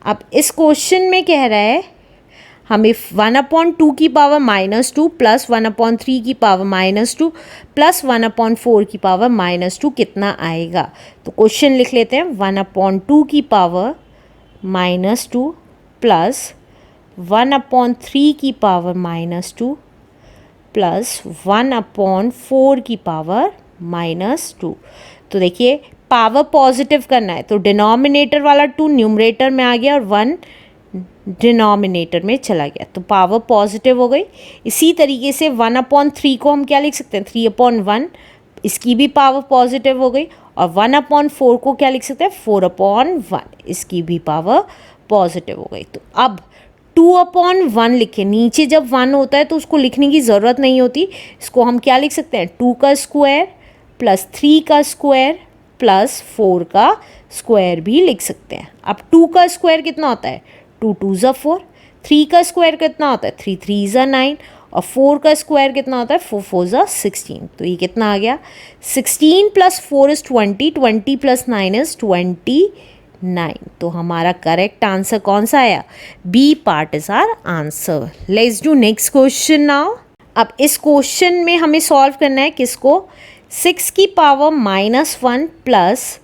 अब इस क्वेश्चन में कह रहा है हमें 1/2 की पावर -2 प्लस 1/3 की पावर -2 प्लस 1/4 की पावर -2 कितना आएगा। तो क्वेश्चन लिख लेते हैं 1/2 की पावर -2 प्लस 1/3 की पावर -2 प्लस 1/4 की पावर -2। तो देखिए पावर पॉजिटिव करना है तो डिनोमिनेटर वाला 2 न्यूमरेटर में आ गया और 1 डिनोमिनेटर में चला गया, तो पावर पॉजिटिव हो गई। इसी तरीके से 1/3 को हम क्या लिख सकते हैं 3/1, इसकी भी पावर पॉजिटिव हो गई। और 1/4 को क्या लिख सकते हैं 4/1, इसकी भी पावर पॉजिटिव हो गई। तो अब 2/1 लिखें, नीचे जब 1 होता है तो उसको लिखने की ज़रूरत नहीं होती, इसको हम क्या लिख सकते हैं 2 का स्क्वायर प्लस 3 का स्क्वायर प्लस 4 का स्क्वायर भी लिख सकते हैं। अब 2 का स्क्वायर कितना होता है 2 2 ज़ा 4, 3 का स्क्वायर कितना होता है 3 3 ज़ा 9 और 4 का स्क्वायर कितना होता है 4 4 ज़ा 16। तो ये कितना आ गया 16 + 4 = 20, 20 + 9 = 29। तो हमारा करेक्ट आंसर कौन सा आया, B part is our answer. Let's do next question now. अब इस क्वेश्चन में हमें सॉल्व करना है किसको 6 की पावर -1 प्लस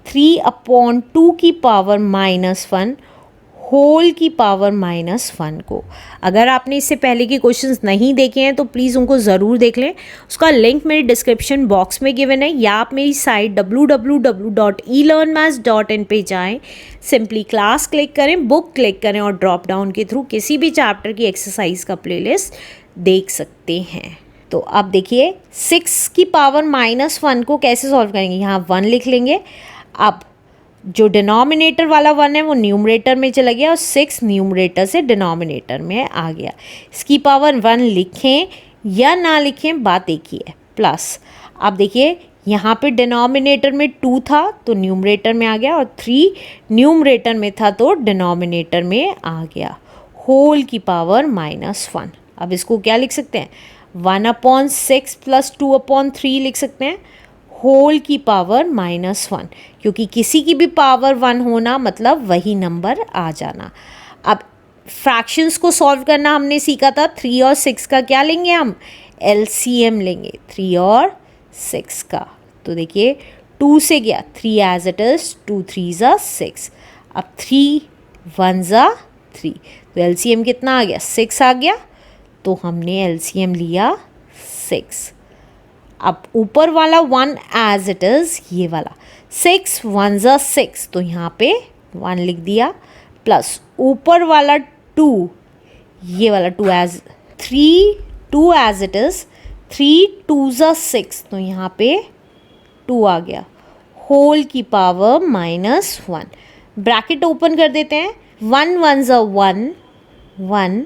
3/2 की पावर -1 होल की पावर -1 को। अगर आपने इससे पहले के क्वेश्चंस नहीं देखे हैं तो प्लीज़ उनको ज़रूर देख लें, उसका लिंक मेरे डिस्क्रिप्शन बॉक्स में गिवन है, या आप मेरी साइट www.elearnmaths.in पे जाएं, सिंपली क्लास क्लिक करें, बुक क्लिक करें और ड्रॉप डाउन के थ्रू किसी भी चैप्टर की एक्सरसाइज का प्लेलिस्ट देख सकते हैं। तो अब देखिए 6 की पावर -1 को कैसे सॉल्व करेंगे, यहाँ 1 लिख लेंगे। अब जो डिनोमिनेटर वाला 1 है वो न्यूमरेटर में चला गया और 6 न्यूमरेटर से डिनोमिनेटर में आ गया। इसकी पावर 1 लिखें या ना लिखें बात एक ही है, प्लस अब देखिए यहाँ पे डिनोमिनेटर में 2 था तो न्यूमरेटर में आ गया और 3 न्यूमरेटर में था तो डिनोमिनेटर में आ गया, होल की पावर -1। अब इसको क्या लिख सकते हैं 1/6 + 2/3 लिख सकते हैं, होल की पावर -1, क्योंकि किसी की भी पावर 1 होना मतलब वही नंबर आ जाना। अब फ्रैक्शंस को सॉल्व करना हमने सीखा था, 3 और 6 का क्या लेंगे हम एलसीएम लेंगे 3 और 6 का। तो देखिए 2 से गया 3 एज इट इज़, 2 3 ज़ा 6, अब 3 1 ज़ा 3, तो एलसीएम कितना आ गया 6 आ गया, तो हमने एलसीएम लिया 6। अब ऊपर वाला 1 एज इट इज़, ये वाला 6 1 ज़ा 6, तो यहाँ पे 1 लिख दिया, प्लस ऊपर वाला 2, ये वाला 2 एज 3 2 एज इट इज़, 3 2 ज़ा 6, तो यहाँ पे 2 आ गया, होल की पावर -1। ब्रैकेट ओपन कर देते हैं, 1 1 ज़ा 1 1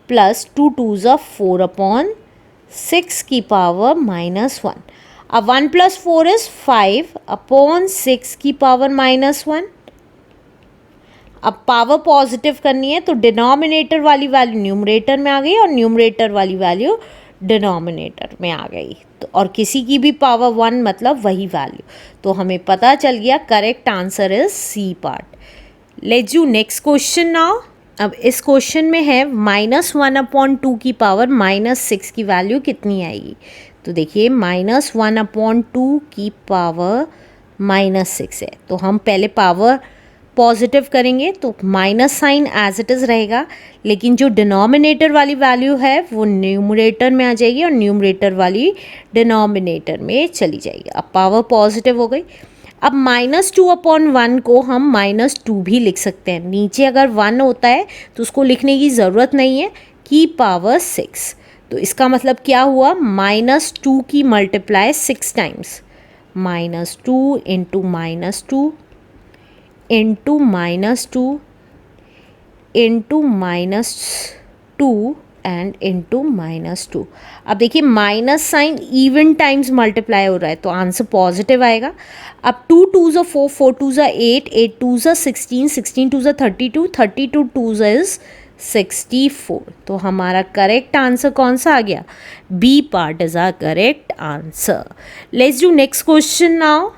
प्लस 2 2 ज़ा 4/6 की पावर -1। अब 1 + 4 = 5/6 की पावर -1। अब पावर पॉजिटिव करनी है तो डिनोमिनेटर वाली वैल्यू न्यूमरेटर में आ गई और न्यूमरेटर वाली वैल्यू डिनोमिनेटर में आ गई, तो और किसी की भी पावर 1 मतलब वही वैल्यू। तो हमें पता चल गया correct answer is C part. Let's do next question now. अब इस क्वेश्चन में है -1/2 की पावर -6 की वैल्यू कितनी आएगी। तो देखिए -1/2 की पावर -6 है, तो हम पहले पावर पॉजिटिव करेंगे तो minus sign as it is रहेगा, लेकिन जो डिनोमिनेटर वाली वैल्यू है वो न्यूमरेटर में आ जाएगी और न्यूमरेटर वाली डिनोमिनेटर में चली जाएगी। अब पावर पॉजिटिव हो गई। अब -2/1 को हम -2 भी लिख सकते हैं, नीचे अगर 1 होता है तो उसको लिखने की ज़रूरत नहीं है की पावर 6। तो इसका मतलब क्या हुआ -2 की multiply 6 times, -2 into -2 into -2 into -2 and into -2। अब देखिए minus sign even times multiply हो रहा है तो आंसर पॉजिटिव आएगा। अब 2 2 ज़ा 4, 4 2 ज़ा 8, 8 2 ज़ा 16, 16 2 ज़ा 32, 32 2 ज़ा इज 64। तो हमारा करेक्ट आंसर कौन सा आ गया, B part is our correct answer. Let's do next question now.